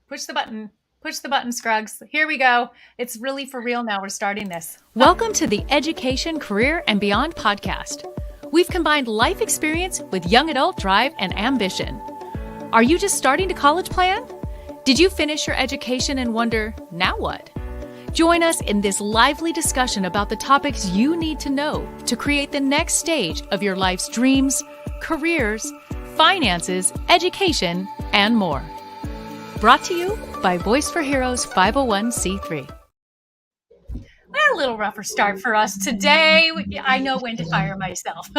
Push the button. Push the button, Scruggs. Here we go. It's really for real now. We're starting this. Welcome to the Education, Career, and Beyond podcast. We've combined life experience with young adult drive and ambition. Are you just starting to college plan? Did you finish your education and wonder, now what? Join us in this lively discussion about the topics you need to know to create the next stage of your life's dreams, careers, finances, education, and more. Brought to you by Voice for Heroes 501c3. Well, a little rougher start for us today. I know when to fire myself.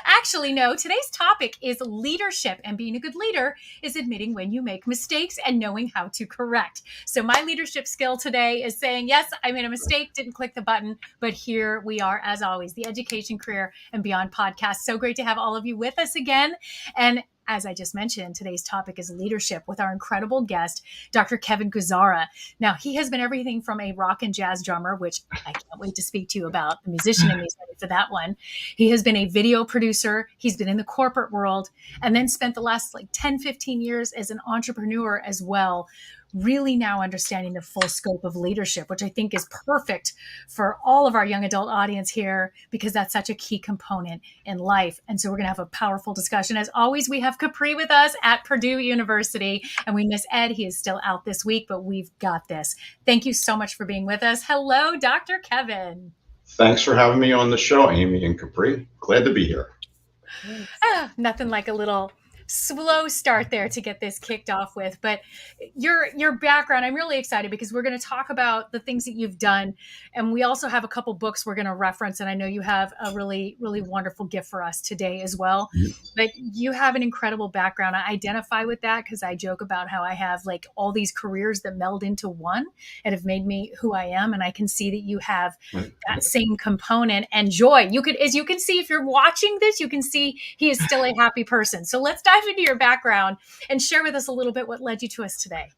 Actually, no, today's topic is leadership, and being a good leader is admitting when you make mistakes and knowing how to correct. So my leadership skill today is saying, yes, I made a mistake, didn't click the button, but here we are, as always, the Education, Career, and Beyond podcast. So great to have all of you with us again. And as I just mentioned, today's topic is leadership with our incredible guest, Dr. Kevin Gazzara. Now, he has been everything from a rock and jazz drummer, which I can't wait to speak to you about, the musician in me is ready for that one. He has been a video producer. He's been in the corporate world and then spent the last 10, 15 years as an entrepreneur as well, really now understanding the full scope of leadership, which I think is perfect for all of our young adult audience here, because that's such a key component in life. And so we're going to have a powerful discussion. As always, we have Capri with us at Purdue University, and we miss Ed. He is still out this week, but we've got this. Thank you so much for being with us. Hello, Dr. Kevin. Thanks for having me on the show, Amy and Capri. Glad to be here. Nothing like a little slow start there to get this kicked off with, but your background, I'm really excited because we're going to talk about the things that you've done, and we also have a couple books we're going to reference, and I know you have a really, really wonderful gift for us today as well. But you have an incredible background. I identify with that because I joke about how I have all these careers that meld into one and have made me who I am, and I can see that you have that same component and joy. As you can see, if you're watching this, you can see he is still a happy person. So let's dive into your background and share with us a little bit what led you to us today.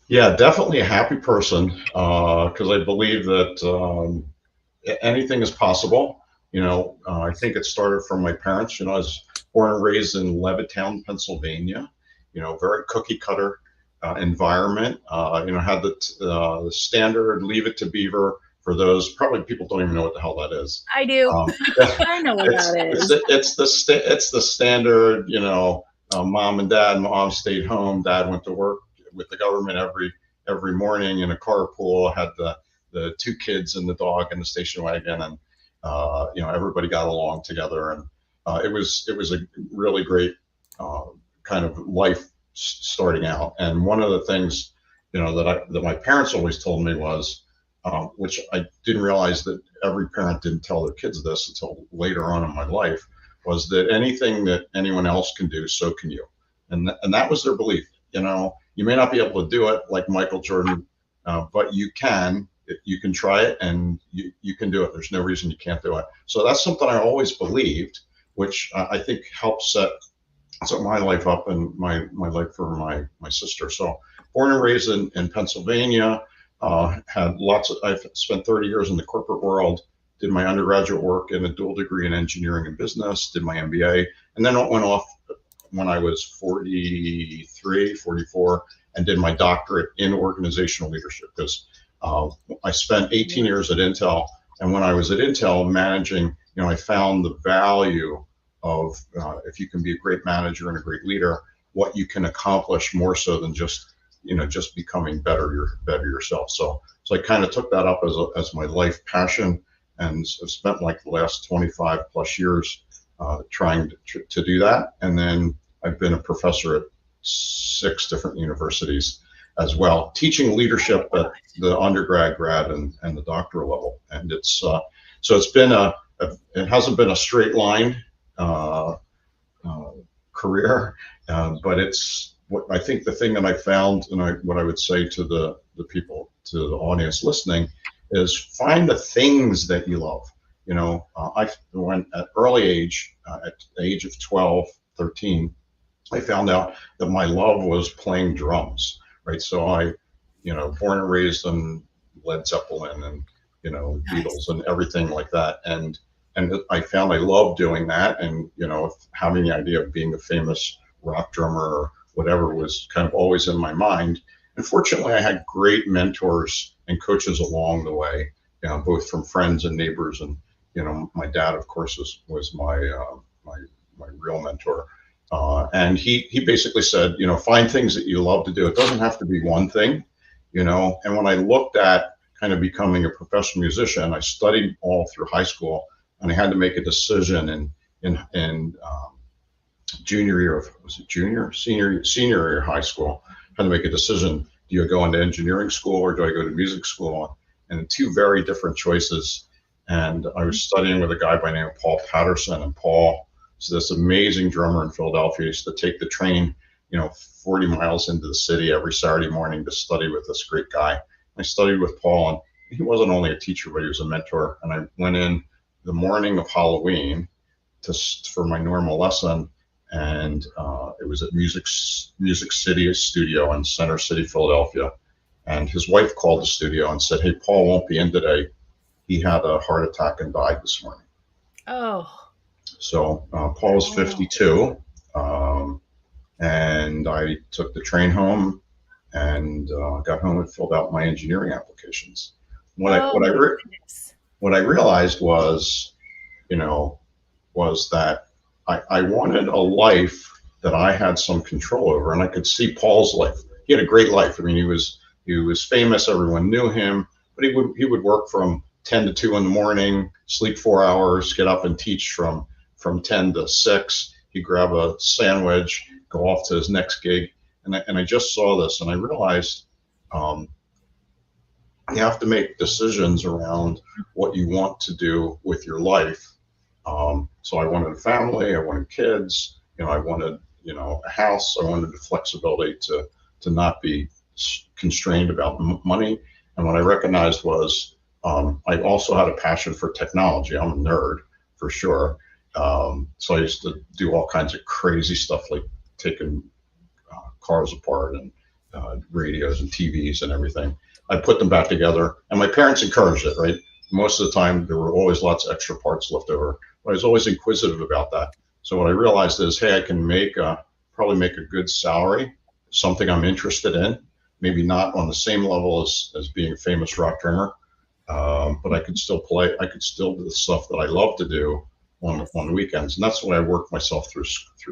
Yeah, definitely a happy person, because I believe that anything is possible. I think it started from my parents. I was born and raised in Levittown, Pennsylvania, very cookie cutter environment. Had the standard leave it to beaver. For those, probably people don't even know what the hell that is. I do. I know what that is. It's the standard, mom and dad. Mom stayed home. Dad went to work with the government every morning in a carpool. Had the two kids and the dog and the station wagon, and everybody got along together. And it was a really great kind of life starting out. And one of the things that my parents always told me was, which I didn't realize that every parent didn't tell their kids this until later on in my life, was that anything that anyone else can do, so can you. And that was their belief. You may not be able to do it like Michael Jordan, but you can try it, and you can do it. There's no reason you can't do it. So that's something I always believed, which I think helped set my life up and my life for my sister. So born and raised in Pennsylvania. I've spent 30 years in the corporate world, did my undergraduate work in a dual degree in engineering and business, did my MBA, and then went off when I was 43, 44, and did my doctorate in organizational leadership, because I spent 18 years at Intel. And when I was at Intel managing, I found the value of if you can be a great manager and a great leader, what you can accomplish more so than just becoming better yourself. So I kind of took that up as my life passion, and I've spent the last 25 plus years trying to do that. And then I've been a professor at 6 different universities as well, teaching leadership at the undergrad, grad, and the doctoral level. And it's it hasn't been a straight line career, but it's what I think the thing that I found, and what I would say to the people, to the audience listening, is find the things that you love. I went at early age, at the age of 12, 13, I found out that my love was playing drums, right? So I, born and raised on Led Zeppelin and, Beatles and everything like that. And I found I loved doing that. And, having the idea of being a famous rock drummer or whatever was kind of always in my mind. And fortunately, I had great mentors and coaches along the way, both from friends and neighbors. And, my dad, of course, was my real mentor. And he basically said, find things that you love to do. It doesn't have to be one thing, And when I looked at kind of becoming a professional musician, I studied all through high school, and I had to make a decision in junior year of, was it senior year of high school. I had to make a decision. Do you go into engineering school or do I go to music school? And two very different choices. And I was studying with a guy by the name of Paul Patterson, and Paul is this amazing drummer in Philadelphia. He used to take the train, 40 miles into the city every Saturday morning to study with this great guy. I studied with Paul, and he wasn't only a teacher, but he was a mentor. And I went in the morning of Halloween for my normal lesson, and it was at Music City Studio in Center City, Philadelphia. And his wife called the studio and said, "Hey, Paul won't be in today. He had a heart attack and died this morning." Oh. So Paul was 52, and I took the train home and got home and filled out my engineering applications. What I realized was, was that I wanted a life that I had some control over, and I could see Paul's life. He had a great life. I mean, he was famous. Everyone knew him, but he would work from 10 to 2 in the morning, sleep 4 hours, get up and teach from 10 to 6. He'd grab a sandwich, go off to his next gig. And I just saw this, and I realized you have to make decisions around what you want to do with your life. So I wanted a family, I wanted kids, I wanted, a house. I wanted the flexibility to not be constrained about money. And what I recognized was I also had a passion for technology. I'm a nerd for sure. So I used to do all kinds of crazy stuff, like taking cars apart and radios and TVs and everything. I put them back together, and my parents encouraged it, right? Most of the time, there were always lots of extra parts left over. But I was always inquisitive about that. So what I realized is, hey, I can probably make a good salary, something I'm interested in, maybe not on the same level as being a famous rock drummer, but I could still play. I could still do the stuff that I love to do on the weekends. And that's what I worked myself through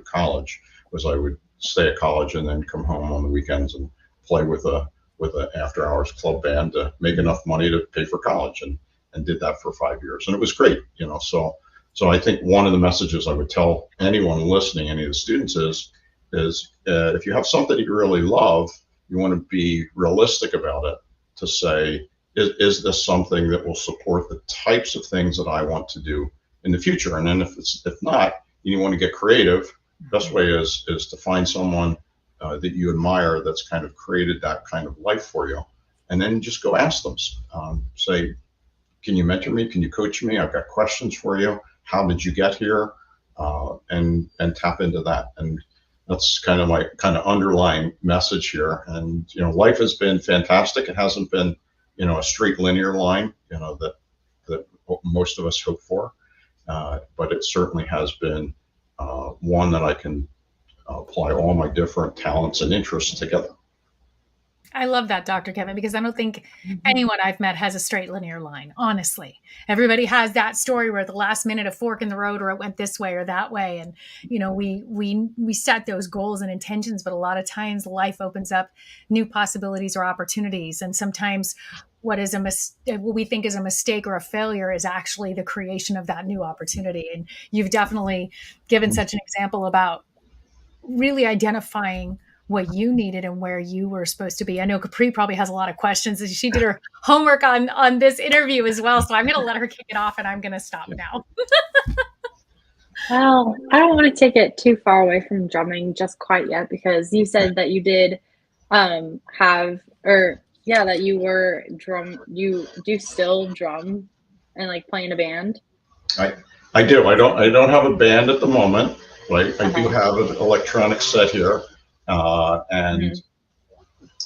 college. Was I would stay at college and then come home on the weekends and play with a after hours club band to make enough money to pay for college, and did that for 5 years. And it was great, So I think one of the messages I would tell anyone listening, any of the students, is if you have something that you really love, you want to be realistic about it, to say, is this something that will support the types of things that I want to do in the future? And then if not, you want to get creative. Best way is to find someone that you admire that's kind of created that kind of life for you, and then just go ask them. Say, can you mentor me? Can you coach me? I've got questions for you. How did you get here? And tap into that. And that's kind of my underlying message here. And life has been fantastic. It hasn't been a straight linear line that most of us hope for, but it certainly has been one that I can apply all my different talents and interests together. I love that, Dr. Kevin, because I don't think anyone I've met has a straight linear line, honestly. Everybody has that story where at the last minute, a fork in the road, or it went this way or that way. And, we set those goals and intentions, but a lot of times life opens up new possibilities or opportunities. And sometimes what we think is a mistake or a failure is actually the creation of that new opportunity. And you've definitely given such an example about really identifying what you needed and where you were supposed to be. I know Capri probably has a lot of questions. She did her homework on this interview as well. So I'm going to let her kick it off, and I'm going to stop now. Well, I don't want to take it too far away from drumming just quite yet, because you said that you did that you were you do still drum and like play in a band. I do. I don't have a band at the moment, right? I do have an electronic set here. And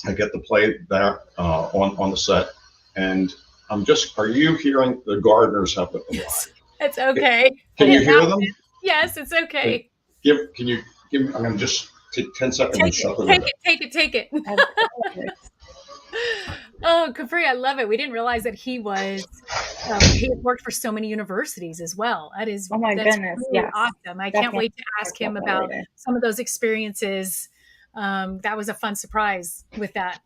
I get to play there on the set, and are you hearing the gardeners up at the Yes, it's okay. Can you hear them? Yes, it's okay. Can you give me, I'm going to just Take 10 seconds and shut the window. Take it. Oh, Capri, I love it. We didn't realize that he had worked for so many universities as well. Oh my That's goodness, really yes. awesome. I Definitely can't wait to ask him about some of those experiences. That was a fun surprise with that.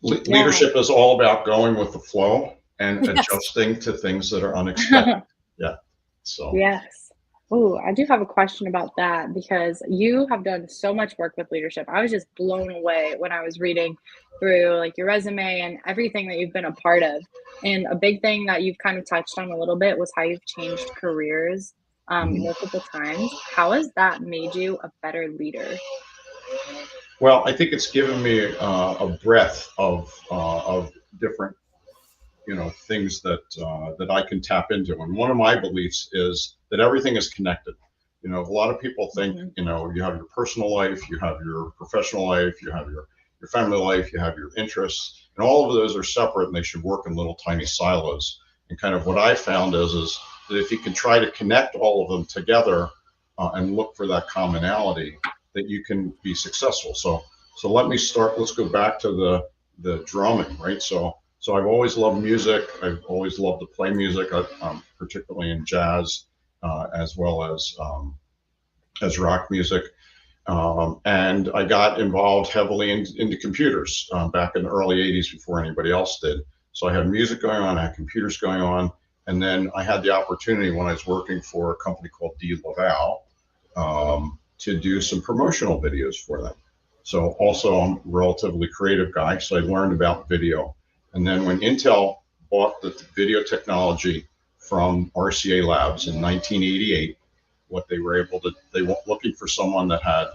Leadership is all about going with the flow and adjusting to things that are unexpected. Yeah. So yes. Oh, I do have a question about that because you have done so much work with leadership. I was just blown away when I was reading through like your resume and everything that you've been a part of. And a big thing that you've kind of touched on a little bit was how you've changed careers multiple times. How has that made you a better leader? well, I think it's given me a breadth of different, things that I can tap into. And one of my beliefs is that everything is connected. A lot of people think, you have your personal life, you have your professional life, you have your family life, you have your interests, and all of those are separate and they should work in little tiny silos. And kind of what I found is that if you can try to connect all of them together and look for that commonality, that you can be successful. So let me start. Let's go back to the drumming, right? So I've always loved music. I've always loved to play music, particularly in jazz, as well as rock music. And I got involved heavily into computers back in the early 80s before anybody else did. So I had music going on, I had computers going on. And then I had the opportunity when I was working for a company called D. Laval to do some promotional videos for them. So also I'm a relatively creative guy, so I learned about video. And then when Intel bought the video technology from RCA Labs in 1988, what they were they were looking for someone that had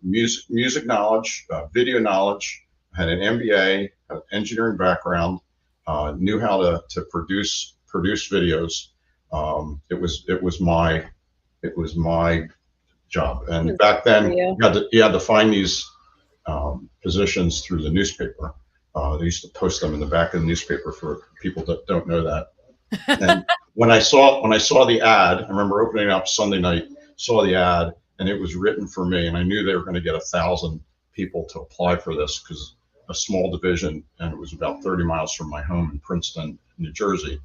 music knowledge, video knowledge, had an MBA, had an engineering background, knew how to produce videos. It was my job. And back then, you had to find these positions through the newspaper. They used to post them in the back of the newspaper for people that don't know that. And when I saw the ad, I remember opening up Sunday night, saw the ad, and it was written for me, and I knew they were going to get 1,000 people to apply for this because a small division, and it was about 30 miles from my home in Princeton, New Jersey.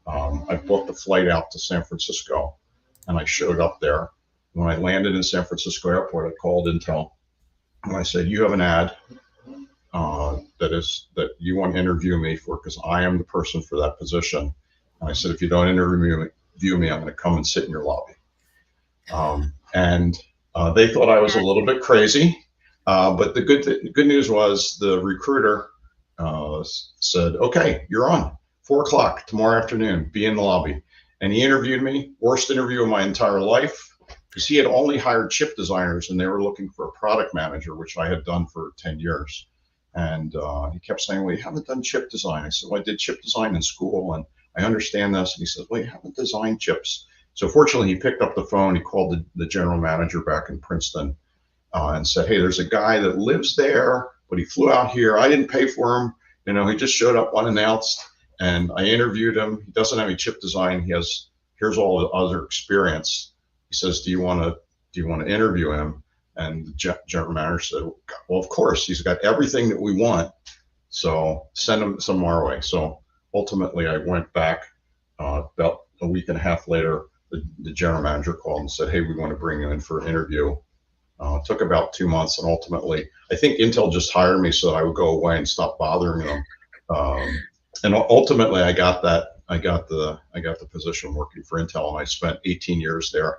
I booked a flight out to San Francisco, and I showed up there. When I landed in San Francisco airport, I called Intel, and I said, "You have an ad that you want to interview me for because I am the person for that position." And I said, "If you don't interview me, I'm going to come and sit in your lobby." And they thought I was a little bit crazy, but the good news was the recruiter said, "Okay, you're on 4:00 tomorrow afternoon. Be in the lobby." And he interviewed me, worst interview of my entire life, because he had only hired chip designers and they were looking for a product manager, which I had done for 10 years. And he kept saying, "Well, you haven't done chip design." I said, "Well, I did chip design in school and I understand this." And he said, "Well, you haven't designed chips." So fortunately, he picked up the phone. He called the general manager back in Princeton and said, "Hey, there's a guy that lives there, but he flew out here. I didn't pay for him. He just showed up unannounced. And I interviewed him. He doesn't have any chip design. Here's all the other experience." He says, "Do you want to interview him?" And the general manager said, "Well, of course. He's got everything that we want. So send him some our way." So ultimately, I went back about a week and a half later. The general manager called and said, "Hey, we want to bring you in for an interview." It took about 2 months, and ultimately, I think Intel just hired me so that I would go away and stop bothering them. And ultimately, I got the position working for Intel, and I spent 18 years there,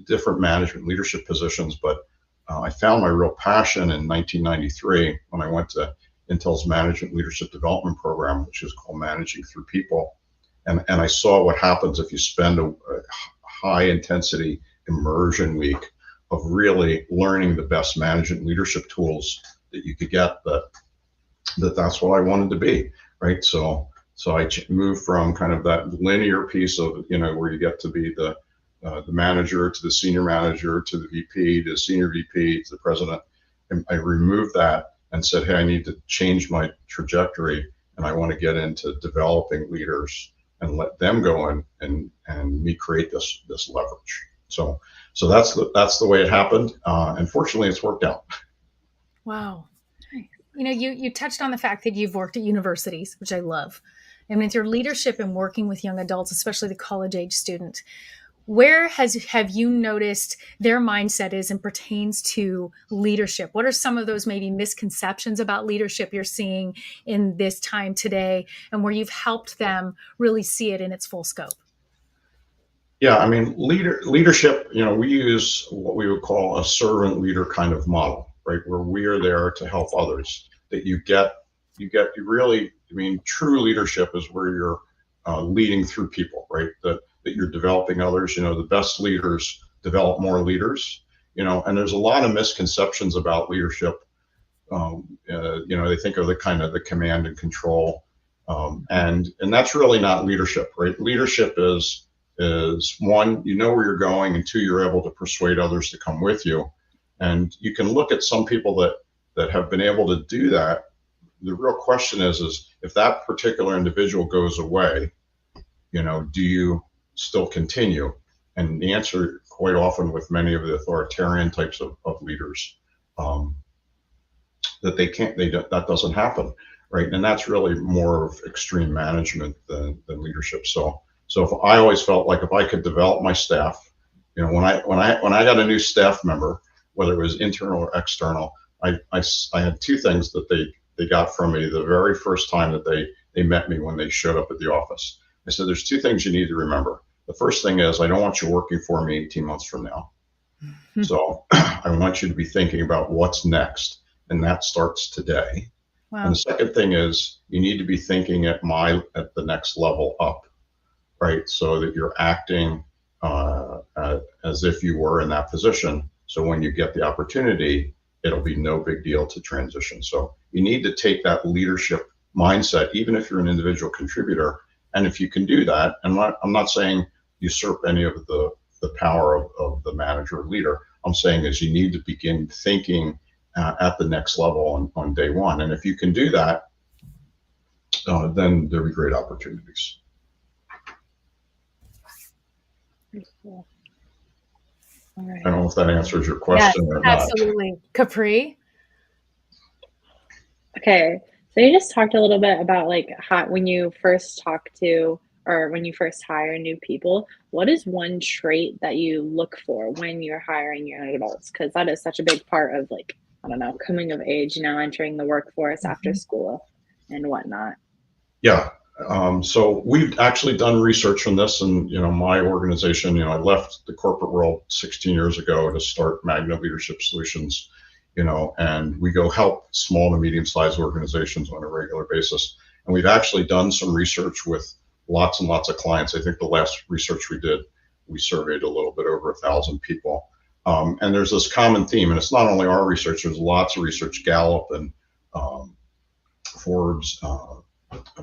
different management leadership positions. But I found my real passion in 1993 when I went to Intel's Management Leadership Development Program, which is called Managing Through People. And I saw what happens if you spend a high intensity immersion week of really learning the best management leadership tools that you could get. That's what I wanted to be, right? So I moved from kind of that linear piece of, where you get to be the manager to the senior manager to the VP to the senior VP to the president. And I removed that and said, "Hey, I need to change my trajectory, and I want to get into developing leaders and let them go in and me create this leverage." So that's the way it happened. And fortunately, it's worked out. Wow. You touched on the fact that you've worked at universities, which I love. And with your leadership and working with young adults, especially the college age student, where have you noticed their mindset is and pertains to leadership? What are some of those maybe misconceptions about leadership you're seeing in this time today, and where you've helped them really see it in its full scope? Yeah, I mean, leadership, we use what we would call a servant leader kind of model, right? Where we are there to help others. That you really, I mean, true leadership is where you're leading through people, right? That you're developing others. The best leaders develop more leaders, and there's a lot of misconceptions about leadership. They think of the command and control, and that's really not leadership, right? Leadership is one, you know where you're going, and two, you're able to persuade others to come with you. And you can look at some people that have been able to do that. The real question is if that particular individual goes away, do you still continue? And the answer quite often with many of the authoritarian types of leaders, that that doesn't happen, right? And that's really more of extreme management than leadership. So if I always felt like if I could develop my staff, when I got a new staff member, whether it was internal or external, I had two things that they got from me the very first time that they met me when they showed up at the office. I said, there's two things you need to remember. The first thing is I don't want you working for me 18 months from now. So I want you to be thinking about what's next, and that starts today. Wow. And the second thing is you need to be thinking at the next level up, right? So that you're acting as if you were in that position. So when you get the opportunity, it'll be no big deal to transition. So you need to take that leadership mindset, even if you're an individual contributor. And if you can do that, and I'm not saying usurp any of the power of the manager or leader. I'm saying is you need to begin thinking at the next level on day one. And if you can do that, then there'll be great opportunities. Cool. All right. I don't know if that answers your question or not. Absolutely. Capri? Okay. So you just talked a little bit about how when you first talk to or when you first hire new people, what is one trait that you look for when you're hiring young adults? Because that is such a big part of I don't know, coming of age, entering the workforce after school and whatnot. Yeah. So we've actually done research on this, and my organization, I left the corporate world 16 years ago to start Magna Leadership Solutions, and we go help small to medium-sized organizations on a regular basis. And we've actually done some research with lots and lots of clients. I think the last research we did, we surveyed a little bit over 1,000 people. And there's this common theme, and it's not only our research, there's lots of research. Gallup and Forbes,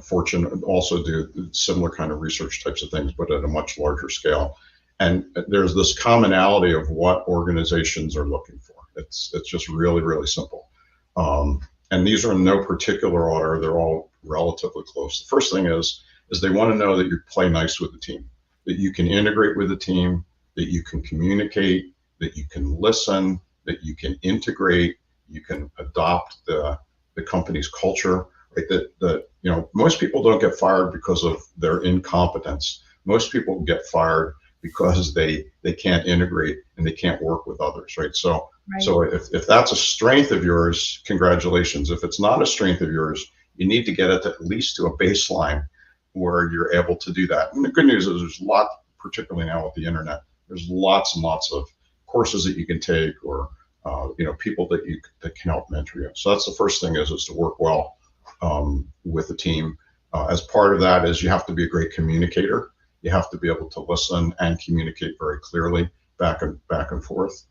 Fortune also do similar kind of research types of things, but at a much larger scale. And there's this commonality of what organizations are looking for. It's just really, really simple. And these are in no particular order. They're all relatively close. The first thing is they want to know that you play nice with the team, that you can integrate with the team, that you can communicate, that you can listen, that you can integrate, you can adopt the company's culture. Right? That most people don't get fired because of their incompetence. Most people get fired because they can't integrate and they can't work with others, right? So if that's a strength of yours, congratulations. If it's not a strength of yours, you need to get it at least to a baseline where you're able to do that. And the good news is there's a lot, particularly now with the internet, there's lots and lots of courses that you can take, or people that can help mentor you. So that's the first thing is to work well with the team. As part of that is you have to be a great communicator. You have to be able to listen and communicate very clearly back and forth.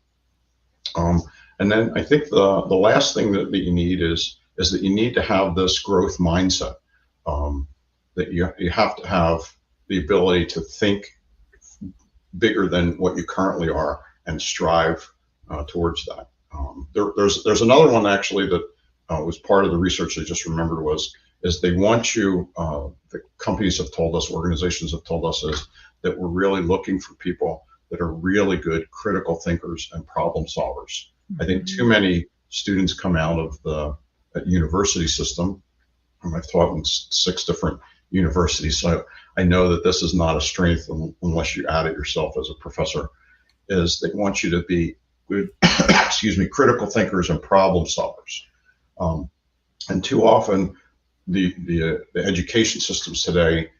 And then I think the last thing that you need is that you need to have this growth mindset. That you have to have the ability to think bigger than what you currently are and strive towards that. There's another one actually that was part of the research I just remembered is they want you, the companies have told us, organizations have told us is that we're really looking for people that are really good critical thinkers and problem solvers. I think too many students come out of the university system, and I've taught in 6 different universities, so I know that this is not a strength unless you add it yourself as a professor, is they want you to be good, critical thinkers and problem solvers. And too often, the education systems today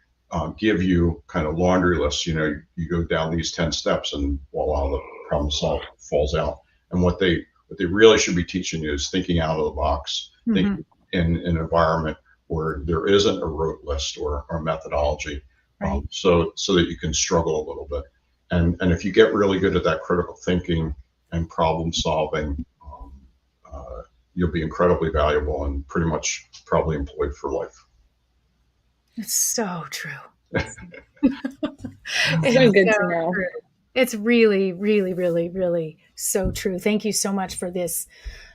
give you kind of laundry lists. You go down these 10 steps, and voila, the problem solved falls out. And what they really should be teaching you is thinking out of the box, thinking in an environment where there isn't a rote list or methodology, right. So that you can struggle a little bit. And if you get really good at that critical thinking and problem solving, you'll be incredibly valuable and pretty much probably employed for life. It's so true. It's so good to know. True. It's really, really, really, really so true. Thank you so much for this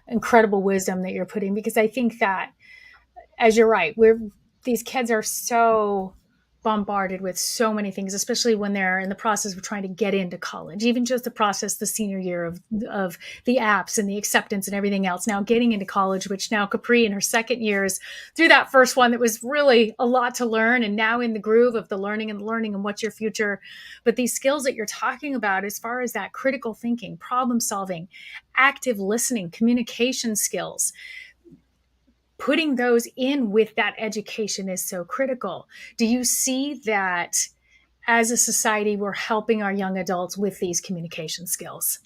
incredible wisdom that you're putting, because I think that, as you're right, these kids are so bombarded with so many things, especially when they're in the process of trying to get into college, even just the process, the senior year of the apps and the acceptance and everything else. Now getting into college, which now Capri in her second year is through that first one that was really a lot to learn, and now in the groove of the learning and what's your future. But these skills that you're talking about, as far as that critical thinking, problem solving, active listening, communication skills, putting those in with that education is so critical. Do you see that as a society, we're helping our young adults with these communication skills?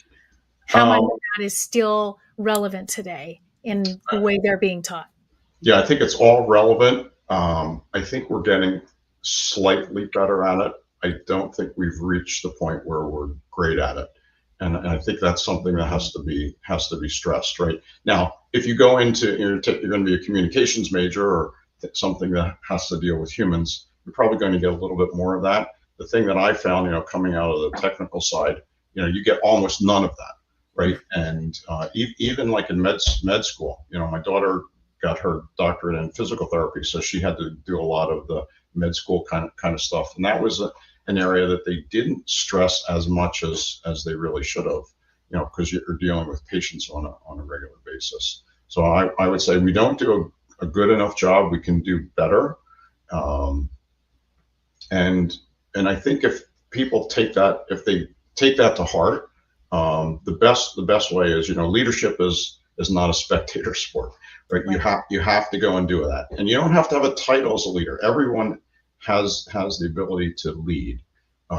How much of that is still relevant today in the way they're being taught? Yeah, I think it's all relevant. I think we're getting slightly better at it. I don't think we've reached the point where we're great at it. And I think that's something that has to be stressed, right? Now, if you go into, you're going to be a communications major or something that has to deal with humans, you're probably going to get a little bit more of that. The thing that I found, coming out of the technical side, you get almost none of that, right? And even like in med school, my daughter got her doctorate in physical therapy, so she had to do a lot of the med school kind of stuff, and that was an area that they didn't stress as much as they really should have, because you're dealing with patients on a regular basis. So I would say we don't do a good enough job. We can do better, and I think if people take that to heart, the best way is, leadership is not a spectator sport, right? You have to go and do that, and you don't have to have a title as a leader. Everyone has the ability to lead,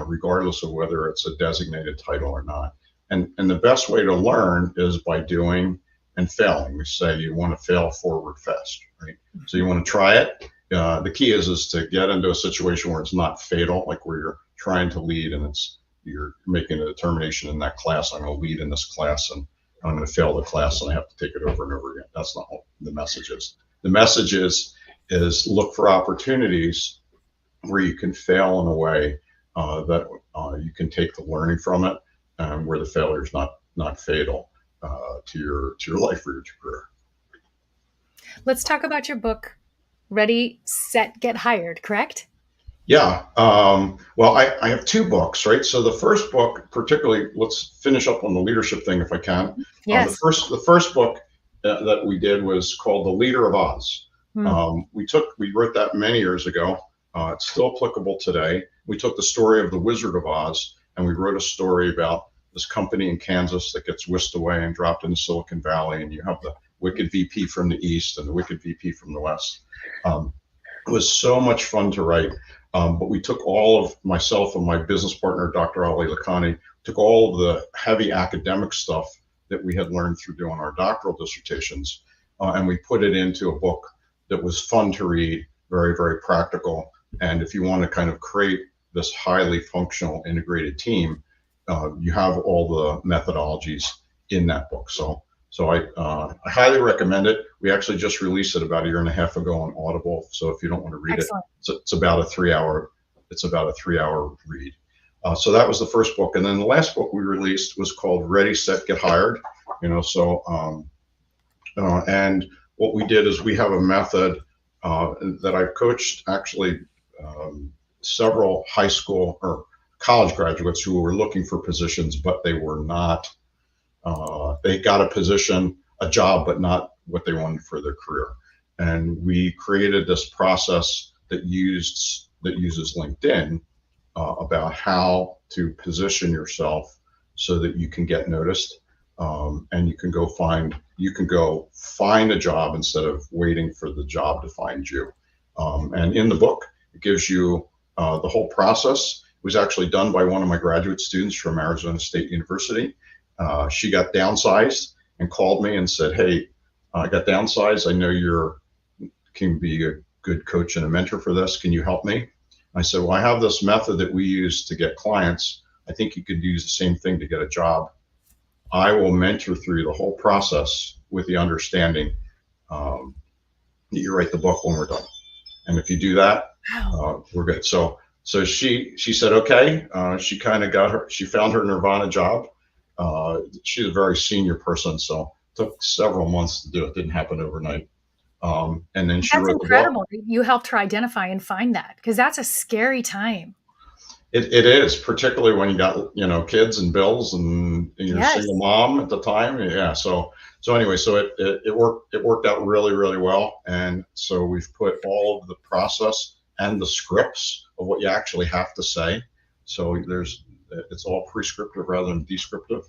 regardless of whether it's a designated title or not. And the best way to learn is by doing and failing. We say you want to fail forward fast, right? So you want to try it. The key is to get into a situation where it's not fatal, like where you're trying to lead and you're making a determination in that class. I'm going to lead in this class and I'm going to fail the class and I have to take it over and over again. That's not what the message is. The message is look for opportunities where you can fail in a way that you can take the learning from it, and where the failure is not fatal to your life or your career. Let's talk about your book, Ready, Set, Get Hired, correct? Yeah. Well, I have 2 books, right? So the first book, particularly, let's finish up on the leadership thing if I can. Yes. The first book that we did was called The Leader of Oz. We wrote that many years ago. It's still applicable today. We took the story of the Wizard of Oz and we wrote a story about this company in Kansas that gets whisked away and dropped into Silicon Valley, and you have the wicked VP from the East and the wicked VP from the West. It was so much fun to write. But we took all of myself and my business partner, Dr. Ali Lakhani, took all of the heavy academic stuff that we had learned through doing our doctoral dissertations, and we put it into a book that was fun to read, very, very practical. And if you want to kind of create this highly functional integrated team, you have all the methodologies in that book. So I highly recommend it. We actually just released it about a year and a half ago on Audible. So if you don't want to read Excellent. it's about a 3-hour read. So that was the first book. And then the last book we released was called Ready, Set, Get Hired. And what we did is we have a method that I've coached actually several high school or college graduates who were looking for positions, but they were not, they got a position, a job, but not what they wanted for their career. And we created this process that uses LinkedIn about how to position yourself so that you can get noticed, and you can go find a job instead of waiting for the job to find you. And in the book, it gives you the whole process. It was actually done by one of my graduate students from Arizona State University. She got downsized and called me and said, "Hey, I got downsized. I know you can be a good coach and a mentor for this. Can you help me?" I said, "Well, I have this method that we use to get clients. I think you could use the same thing to get a job. I will mentor through the whole process with the understanding that you write the book when we're done. And if you do that, we're good." So she said, okay. She kind of she found her Nirvana job. She's a very senior person, so it took several months to do it. Didn't happen overnight. And then she That's wrote the book. incredible. You helped her identify and find that, because that's a scary time. It is, particularly when you got, kids and bills and you're a single mom at the time. Yeah. So anyway, so it worked out really, really well. And so we've put all of the process and the scripts of what you actually have to say. So it's all prescriptive rather than descriptive,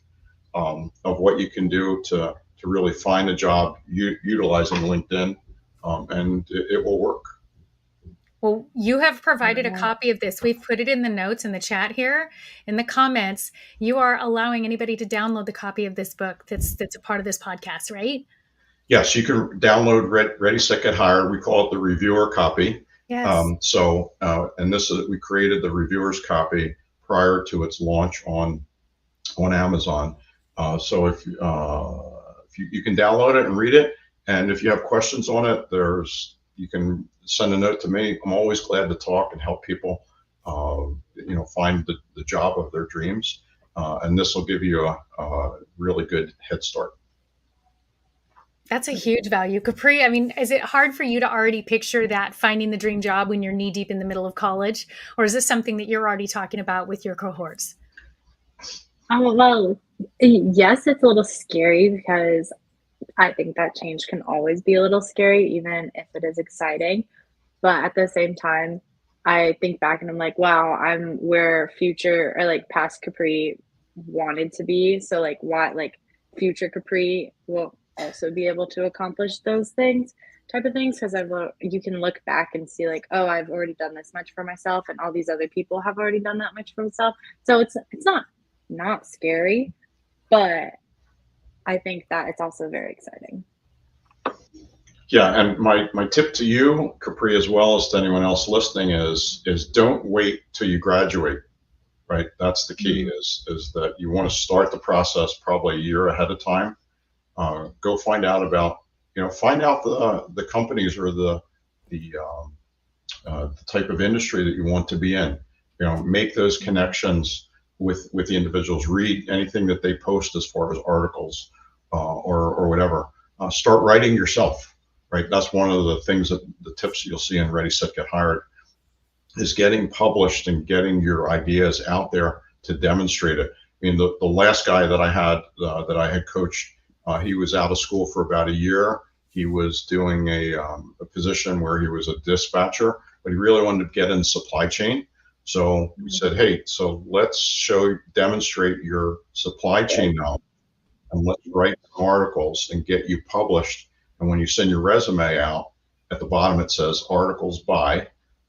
of what you can do to really find a job utilizing LinkedIn, and it will work. Well, you have provided a copy of this. We've put it in the notes in the chat here, in the comments. You are allowing anybody to download the copy of this book that's a part of this podcast, right? Yes, you can download Ready, Set, Get Hired. We call it the reviewer copy. Yes. And we created the reviewer's copy prior to its launch on Amazon. So if you can download it and read it, and if you have questions on it, you can send a note to me. I'm always glad to talk and help people, find the job of their dreams. And this will give you a really good head start. That's a huge value. Capri, I mean, is it hard for you to already picture that, finding the dream job when you're knee deep in the middle of college? Or is this something that you're already talking about with your cohorts? Well, yes, it's a little scary because I think that change can always be a little scary, even if it is exciting. But at the same time, I think back and I'm like, wow, I'm where future or like past Capri wanted to be. So like what future Capri will also be able to accomplish those things type of things. Because you can look back and see like, oh, I've already done this much for myself, and all these other people have already done that much for themselves. So it's not scary, but I think that it's also very exciting. Yeah, and my tip to you, Capri, as well as to anyone else listening, is don't wait till you graduate. Right, that's the key. Mm-hmm. Is that you want to start the process probably a year ahead of time. Go find out the companies or the type of industry that you want to be in. Make those connections with the individuals. Read anything that they post as far as articles or whatever. Start writing yourself. Right, that's one of the things the tips you'll see in Ready, Set, Get Hired is getting published and getting your ideas out there to demonstrate it. I mean, the last guy that I had coached, he was out of school for about a year. He was doing a position where he was a dispatcher, but he really wanted to get in supply chain. So we said, hey, so let's demonstrate your supply chain knowledge, and let's write some articles and get you published. And when you send your resume out, at the bottom it says articles by,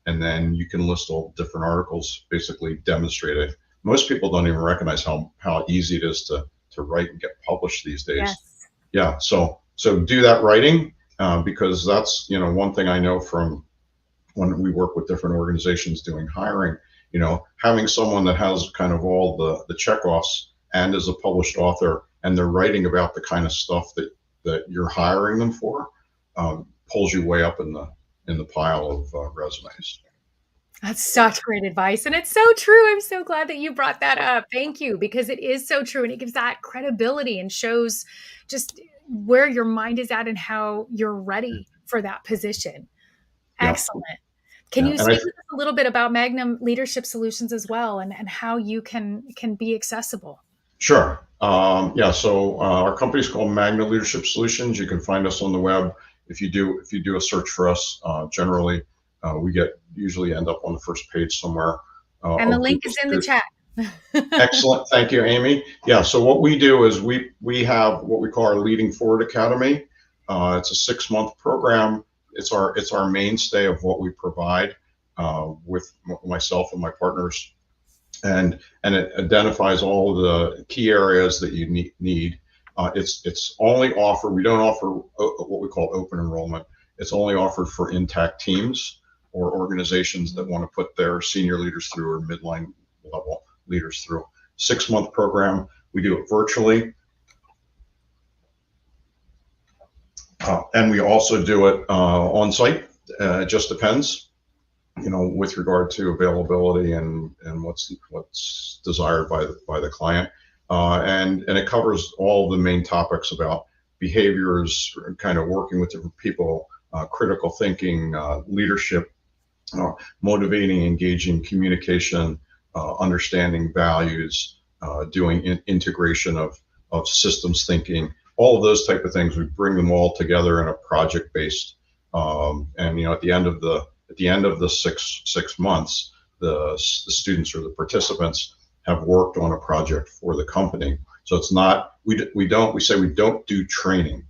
and then you can list all different articles, basically demonstrating. Most people don't even recognize how easy it is to write and get published these days. Yes. Yeah, so do that writing, because that's one thing I know from when we work with different organizations doing hiring. Having someone that has kind of all the checkoffs and is a published author, and they're writing about the kind of stuff that you're hiring them for, pulls you way up in the pile of resumes. That's such great advice. And it's so true. I'm so glad that you brought that up. Thank you, because it is so true. And it gives that credibility and shows just where your mind is at and how you're ready for that position. Excellent. Can Yeah. you speak with us a little bit about Magnum Leadership Solutions as well, and how you can be accessible? Sure. Yeah. So our company is called Magna Leadership Solutions. You can find us on the web. If you do a search for us, generally we usually end up on the first page somewhere. And the link is in the chat. Excellent. Thank you, Amy. Yeah. So what we do is we have what we call our Leading Forward Academy. It's a 6-month program. It's our mainstay of what we provide with myself and my partners, and it identifies all of the key areas that you need. It's only offered. We don't offer what we call open enrollment. It's only offered for intact teams or organizations that want to put their senior leaders through, or midline level leaders through. 6-month program. We do it virtually, and we also do it on site. It just depends, with regard to availability and what's desired by the client. And it covers all the main topics about behaviors, kind of working with different people, critical thinking, leadership, motivating, engaging, communication, understanding values, doing integration of systems thinking, all of those type of things. We bring them all together in a project based, and at the end of the six months, the students or the participants have worked on a project for the company. So it's not, we say we don't do training.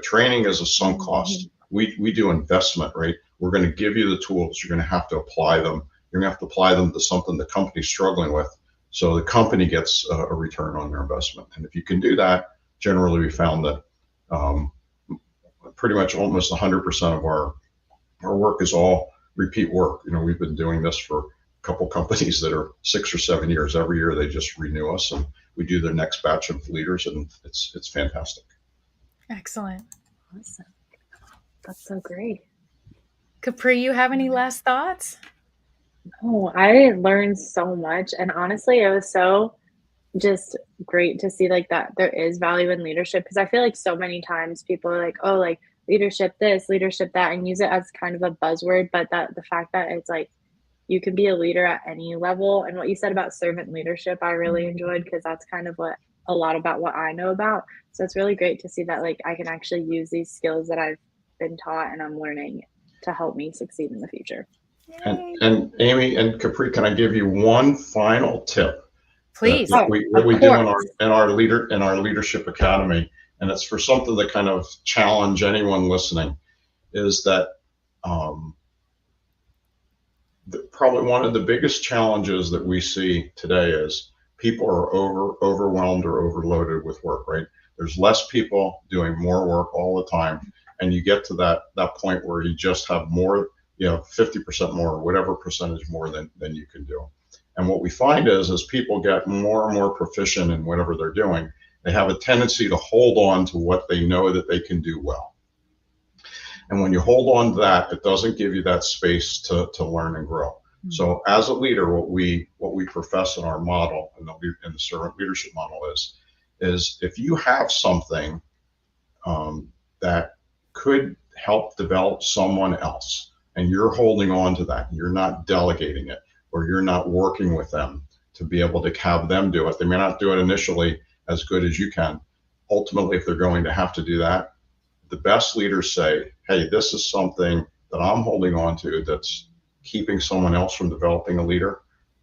Training is a sunk cost. We do investment, right? We're going to give you the tools. You're going to have to apply them. You're going to have to apply them to something the company's struggling with, so the company gets a return on their investment. And if you can do that, generally we found that pretty much almost 100% of our work is all repeat work. We've been doing this for a couple companies that are 6 or 7 years. Every year they just renew us, and we do their next batch of leaders, and it's fantastic. Excellent. Awesome. That's so great. Capri, you have any last thoughts? Oh, I learned so much, and honestly, it was so just great to see like that there is value in leadership, because I feel like so many times people are like, oh, like leadership this, leadership that, and use it as kind of a buzzword, but that the fact that it's like you can be a leader at any level. And what you said about servant leadership, I really enjoyed, because that's kind of a lot about what I know about. So it's really great to see that like I can actually use these skills that I've been taught and I'm learning to help me succeed in the future. And Amy and Capri, can I give you one final tip? Please. That we do in our leadership academy, and it's for something to kind of challenge anyone listening, is that probably one of the biggest challenges that we see today is people are overwhelmed or overloaded with work, right? There's less people doing more work all the time, and you get to that point where you just have more, 50% more, whatever percentage more than you can do. And what we find is, as people get more and more proficient in whatever they're doing, they have a tendency to hold on to what they know that they can do well. And when you hold on to that, it doesn't give you that space to learn and grow. Mm-hmm. So as a leader, what we profess in our model, in the servant leadership model, is if you have something that could help develop someone else, and you're holding on to that, you're not delegating it, or you're not working with them to be able to have them do it. They may not do it initially as good as you can. Ultimately, if they're going to have to do that, the best leaders say, hey, this is something that I'm holding on to that's keeping someone else from developing a leader.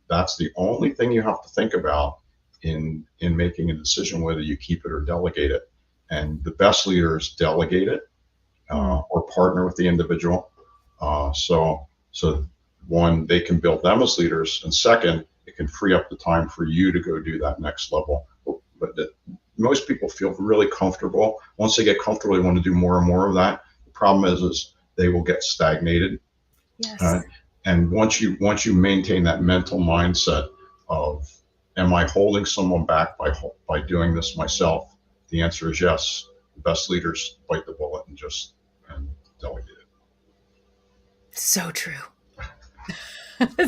That's the only thing you have to think about in making a decision whether you keep it or delegate it. And the best leaders delegate it or partner with the individual. So one, they can build them as leaders, and second, it can free up the time for you to go do that next level. But most people feel really comfortable. Once they get comfortable, they want to do more and more of that. The problem is they will get stagnated. Yes. And once you maintain that mental mindset of, am I holding someone back by doing this myself? The answer is yes. The best leaders bite the bullet and delegate it. So true.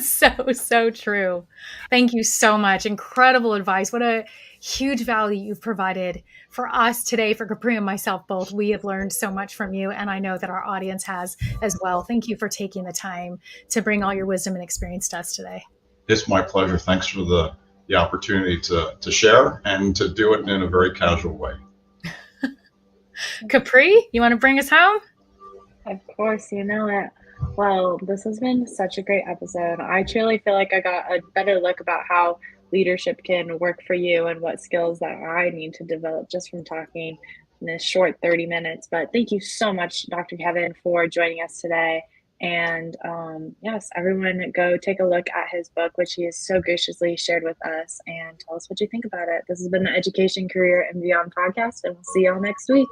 So true. Thank you so much. Incredible advice. What a huge value you've provided for us today, for Capri and myself both, we have learned so much from you. And I know that our audience has as well. Thank you for taking the time to bring all your wisdom and experience to us today. It's my pleasure. Thanks for the opportunity to share and to do it in a very casual way. Capri, you want to bring us home? Of course, you know it. Well, this has been such a great episode. I truly feel like I got a better look about how leadership can work for you and what skills that I need to develop just from talking in this short 30 minutes. But thank you so much, Dr. Kevin, for joining us today. And yes, everyone go take a look at his book, which he has so graciously shared with us, and tell us what you think about it. This has been the Education, Career, and Beyond podcast, and we'll see y'all next week.